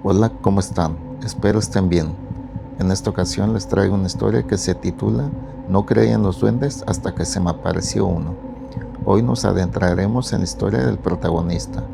Hola, ¿cómo están? Espero estén bien. En esta ocasión les traigo una historia que se titula No creía en los duendes hasta que se me apareció uno. Hoy nos adentraremos en la historia del protagonista.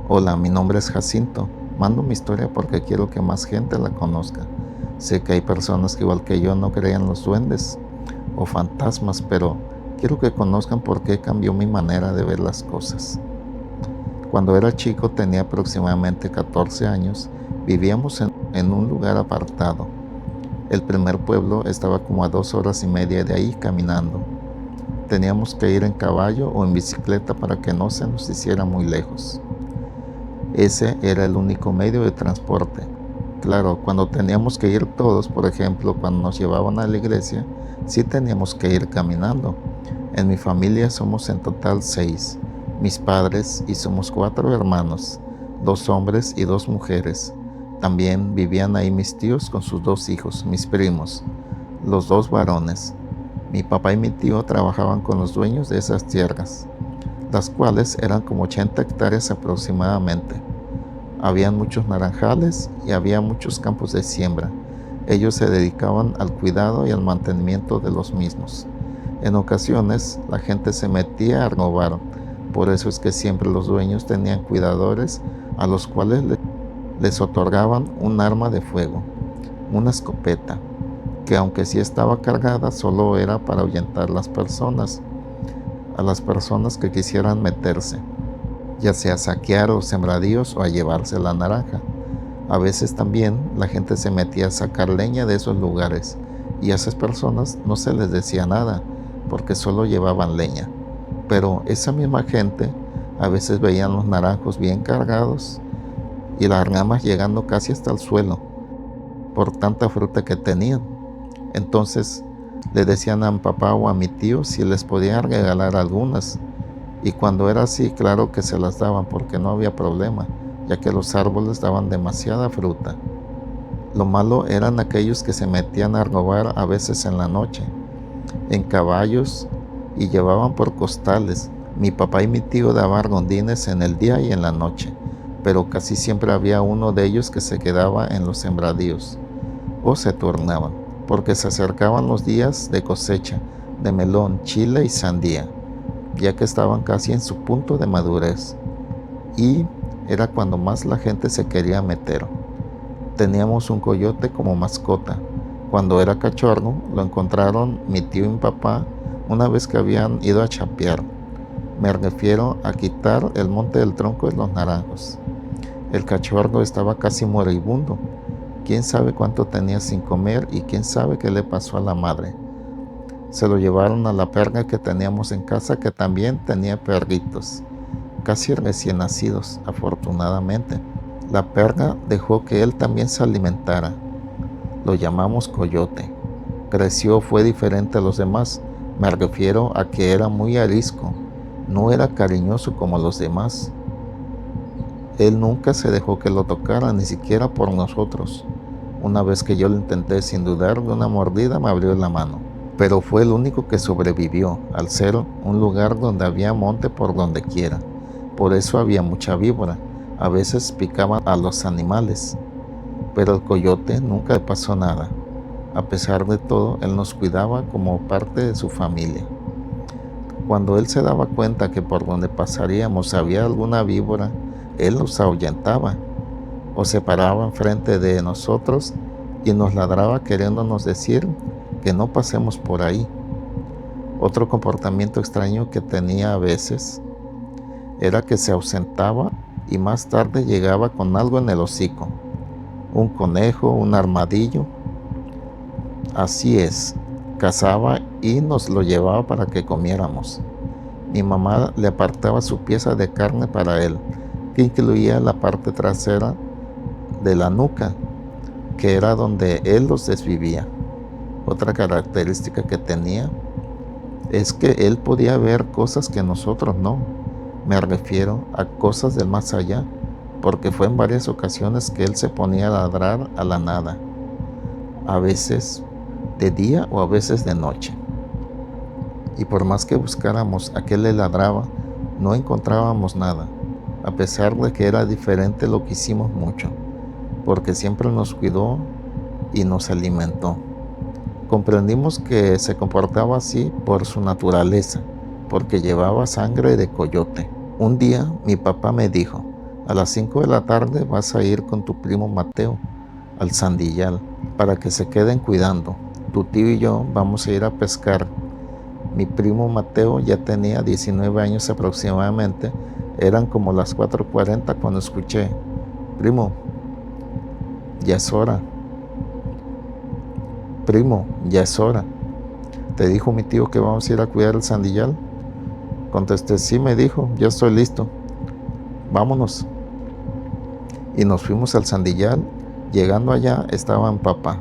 Hola, mi nombre es Jacinto. Mando mi historia porque quiero que más gente la conozca. Sé que hay personas que igual que yo no creían en los duendes o fantasmas, pero quiero que conozcan por qué cambió mi manera de ver las cosas. Cuando era chico, tenía aproximadamente 14 años, vivíamos en un lugar apartado. El primer pueblo estaba como a 2 horas y media de ahí caminando. Teníamos que ir en caballo o en bicicleta para que no se nos hiciera muy lejos. Ese era el único medio de transporte. Claro, cuando teníamos que ir todos, por ejemplo, cuando nos llevaban a la iglesia, sí teníamos que ir caminando. En mi familia somos en total 6, mis padres y somos 4 hermanos, 2 hombres y 2 mujeres. También vivían ahí mis tíos con sus 2 hijos, mis primos, los 2 varones. Mi papá y mi tío trabajaban con los dueños de esas tierras, las cuales eran como 80 hectáreas aproximadamente. Habían muchos naranjales y había muchos campos de siembra. Ellos se dedicaban al cuidado y al mantenimiento de los mismos. En ocasiones la gente se metía a robar, por eso es que siempre los dueños tenían cuidadores a los cuales les otorgaban un arma de fuego, una escopeta, que aunque sí estaba cargada, solo era para ahuyentar a las personas que quisieran meterse, ya sea a saquear los sembradíos o a llevarse la naranja. A veces también la gente se metía a sacar leña de esos lugares y a esas personas no se les decía nada porque solo llevaban leña. Pero esa misma gente a veces veían los naranjos bien cargados y las ramas llegando casi hasta el suelo por tanta fruta que tenían. Entonces le decían a mi papá o a mi tío si les podían regalar algunas, y cuando era así, claro que se las daban porque no había problema, ya que los árboles daban demasiada fruta. Lo malo eran aquellos que se metían a robar a veces en la noche, en caballos, y llevaban por costales. Mi papá y mi tío daban rondines en el día y en la noche, pero casi siempre había uno de ellos que se quedaba en los sembradíos, o se turnaban, porque se acercaban los días de cosecha de melón, chile y sandía, ya que estaban casi en su punto de madurez, y era cuando más la gente se quería meter. Teníamos un coyote como mascota. Cuando era cachorro, lo encontraron mi tío y mi papá una vez que habían ido a chapear. Me refiero a quitar el monte del tronco de los naranjos. El cachorro estaba casi moribundo. Quién sabe cuánto tenía sin comer y quién sabe qué le pasó a la madre. Se lo llevaron a la perra que teníamos en casa, que también tenía perritos, casi recién nacidos, afortunadamente. La perra dejó que él también se alimentara. Lo llamamos Coyote. Creció, fue diferente a los demás. Me refiero a que era muy arisco. No era cariñoso como los demás. Él nunca se dejó que lo tocara, ni siquiera por nosotros. Una vez que yo lo intenté, sin dudar de una mordida, me abrió la mano. Pero fue el único que sobrevivió, al ser un lugar donde había monte por donde quiera. Por eso había mucha víbora. A veces picaban a los animales. Pero el coyote nunca le pasó nada. A pesar de todo, él nos cuidaba como parte de su familia. Cuando él se daba cuenta que por donde pasaríamos había alguna víbora, él nos ahuyentaba o se paraba enfrente de nosotros y nos ladraba queriéndonos decir que no pasemos por ahí. Otro comportamiento extraño que tenía a veces era que se ausentaba y más tarde llegaba con algo en el hocico, un conejo, un armadillo. Así es, cazaba y nos lo llevaba para que comiéramos. Mi mamá le apartaba su pieza de carne para él, que incluía la parte trasera de la nuca, que era donde él los desvivía. Otra característica que tenía es que él podía ver cosas que nosotros no. Me refiero a cosas del más allá, porque fue en varias ocasiones que él se ponía a ladrar a la nada, a veces de día o a veces de noche. Y por más que buscáramos a qué le ladraba, no encontrábamos nada, a pesar de que era diferente. Lo que hicimos mucho. porque siempre nos cuidó y nos alimentó. Comprendimos que se comportaba así por su naturaleza, porque llevaba sangre de coyote. Un día mi papá me dijo: a las 5 de la tarde vas a ir con tu primo Mateo al Sandillal para que se queden cuidando. Tu tío y yo vamos a ir a pescar. Mi primo Mateo ya tenía 19 años aproximadamente. Eran como las 4:40 cuando escuché: primo, ya es hora. Primo, ya es hora. ¿Te dijo mi tío que vamos a ir a cuidar el Sandillal? Contesté: sí, me dijo, ya estoy listo. Vámonos. Y nos fuimos al Sandillal. Llegando allá estaba mi papá.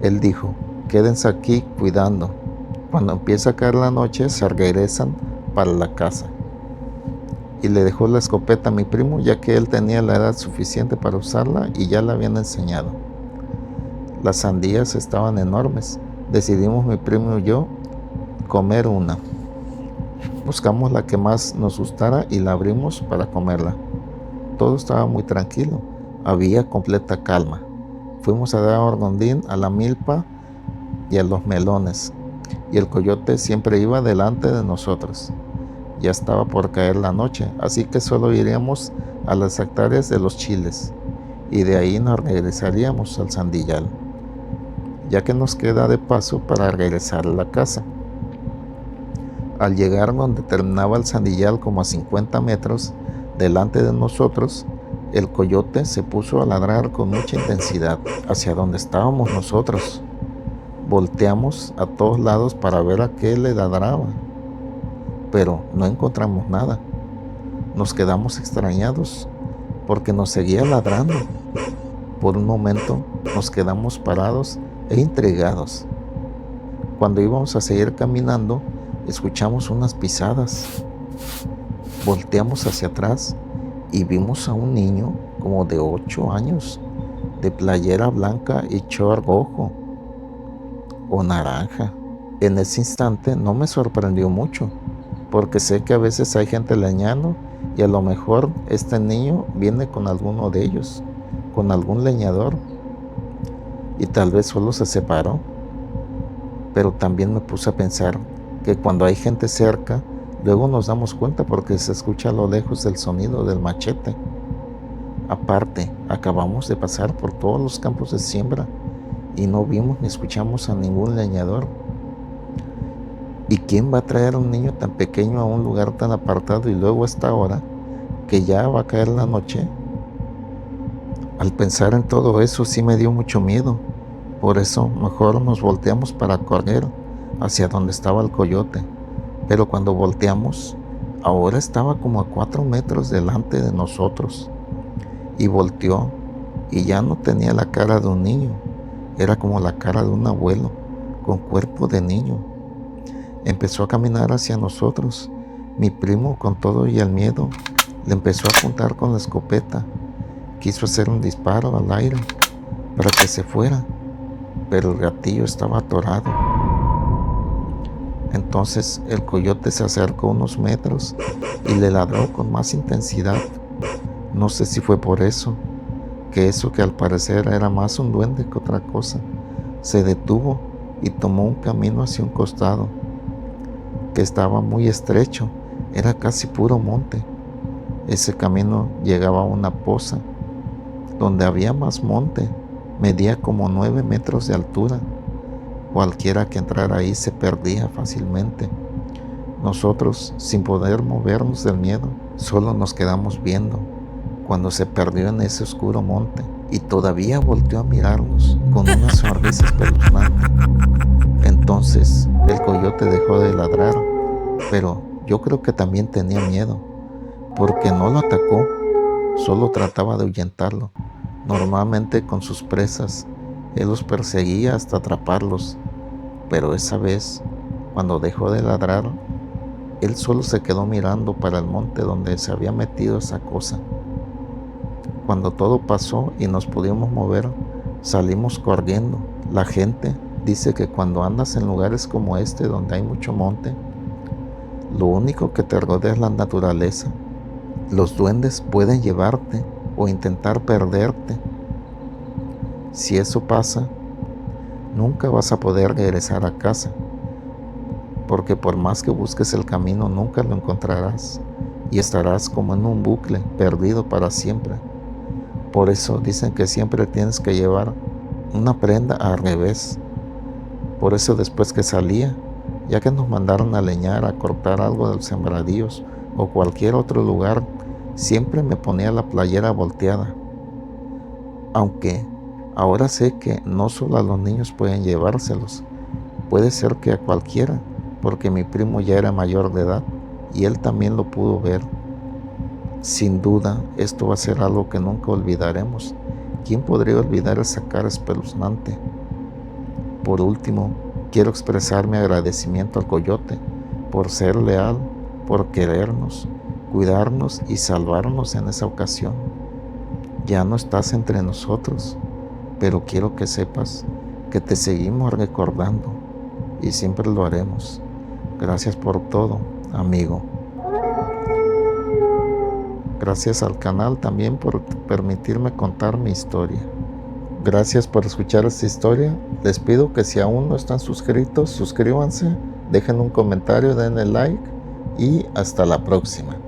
Él dijo: quédense aquí cuidando. Cuando empieza a caer la noche se regresan para la casa. Y le dejó la escopeta a mi primo, ya que él tenía la edad suficiente para usarla y ya la habían enseñado. Las sandías estaban enormes. Decidimos mi primo y yo comer una. Buscamos la que más nos gustara y la abrimos para comerla. Todo estaba muy tranquilo. Había completa calma. Fuimos a dar orgondín a la milpa y a los melones, y el coyote siempre iba delante de nosotros. Ya estaba por caer la noche, así que solo iríamos a las hectáreas de los chiles, y de ahí nos regresaríamos al Sandillal, ya que nos queda de paso para regresar a la casa. Al llegar donde terminaba el Sandillal, como a 50 metros delante de nosotros, el coyote se puso a ladrar con mucha intensidad hacia donde estábamos nosotros. Volteamos a todos lados para ver a qué le ladraba, pero no encontramos nada. Nos quedamos extrañados porque nos seguía ladrando. Por un momento nos quedamos parados e intrigados. Cuando íbamos a seguir caminando, escuchamos unas pisadas. Volteamos hacia atrás y vimos a un niño como de 8 años, de playera blanca y short rojo o naranja. En ese instante no me sorprendió mucho, porque sé que a veces hay gente leñando y a lo mejor este niño viene con alguno de ellos, con algún leñador, y tal vez solo se separó. Pero también me puse a pensar que cuando hay gente cerca, luego nos damos cuenta porque se escucha a lo lejos el sonido del machete. Aparte, acabamos de pasar por todos los campos de siembra y no vimos ni escuchamos a ningún leñador. ¿Y quién va a traer a un niño tan pequeño a un lugar tan apartado y luego a esta hora que ya va a caer la noche? Al pensar en todo eso sí me dio mucho miedo. Por eso mejor nos volteamos para correr hacia donde estaba el coyote. Pero cuando volteamos, ahora estaba como a 4 metros delante de nosotros. Y volteó y ya no tenía la cara de un niño. Era como la cara de un abuelo, con cuerpo de niño. Empezó a caminar hacia nosotros. Mi primo, con todo y el miedo, le empezó a apuntar con la escopeta. Quiso hacer un disparo al aire para que se fuera, pero el gatillo estaba atorado. Entonces el coyote se acercó unos metros y le ladró con más intensidad. No sé si fue por eso, que al parecer era más un duende que otra cosa, se detuvo y tomó un camino hacia un costado, que estaba muy estrecho, era casi puro monte. Ese camino llegaba a una poza, donde había más monte, medía como 9 metros de altura. Cualquiera que entrara ahí se perdía fácilmente. Nosotros, sin poder movernos del miedo, solo nos quedamos viendo cuando se perdió en ese oscuro monte y todavía volteó a mirarnos con una sonrisa espeluznante. Entonces el coyote dejó de ladrar, pero yo creo que también tenía miedo, porque no lo atacó, solo trataba de ahuyentarlo. Normalmente con sus presas, él los perseguía hasta atraparlos, pero esa vez, cuando dejó de ladrar, él solo se quedó mirando para el monte donde se había metido esa cosa. Cuando todo pasó y nos pudimos mover, salimos corriendo. La gente dice que cuando andas en lugares como este donde hay mucho monte, lo único que te rodea es la naturaleza. Los duendes pueden llevarte o intentar perderte. Si eso pasa, nunca vas a poder regresar a casa, porque por más que busques el camino, nunca lo encontrarás y estarás como en un bucle, perdido para siempre. Por eso dicen que siempre tienes que llevar una prenda al revés. Por eso después que salía, ya que nos mandaron a leñar, a cortar algo de los sembradíos o cualquier otro lugar, siempre me ponía la playera volteada. Aunque ahora sé que no solo a los niños pueden llevárselos, puede ser que a cualquiera, porque mi primo ya era mayor de edad y él también lo pudo ver. Sin duda, esto va a ser algo que nunca olvidaremos. ¿Quién podría olvidar esa cara espeluznante? Por último, quiero expresar mi agradecimiento al coyote por ser leal, por querernos, cuidarnos y salvarnos en esa ocasión. Ya no estás entre nosotros, pero quiero que sepas que te seguimos recordando y siempre lo haremos. Gracias por todo, amigo. Gracias al canal también por permitirme contar mi historia. Gracias por escuchar esta historia. Les pido que si aún no están suscritos, suscríbanse, dejen un comentario, denle like y hasta la próxima.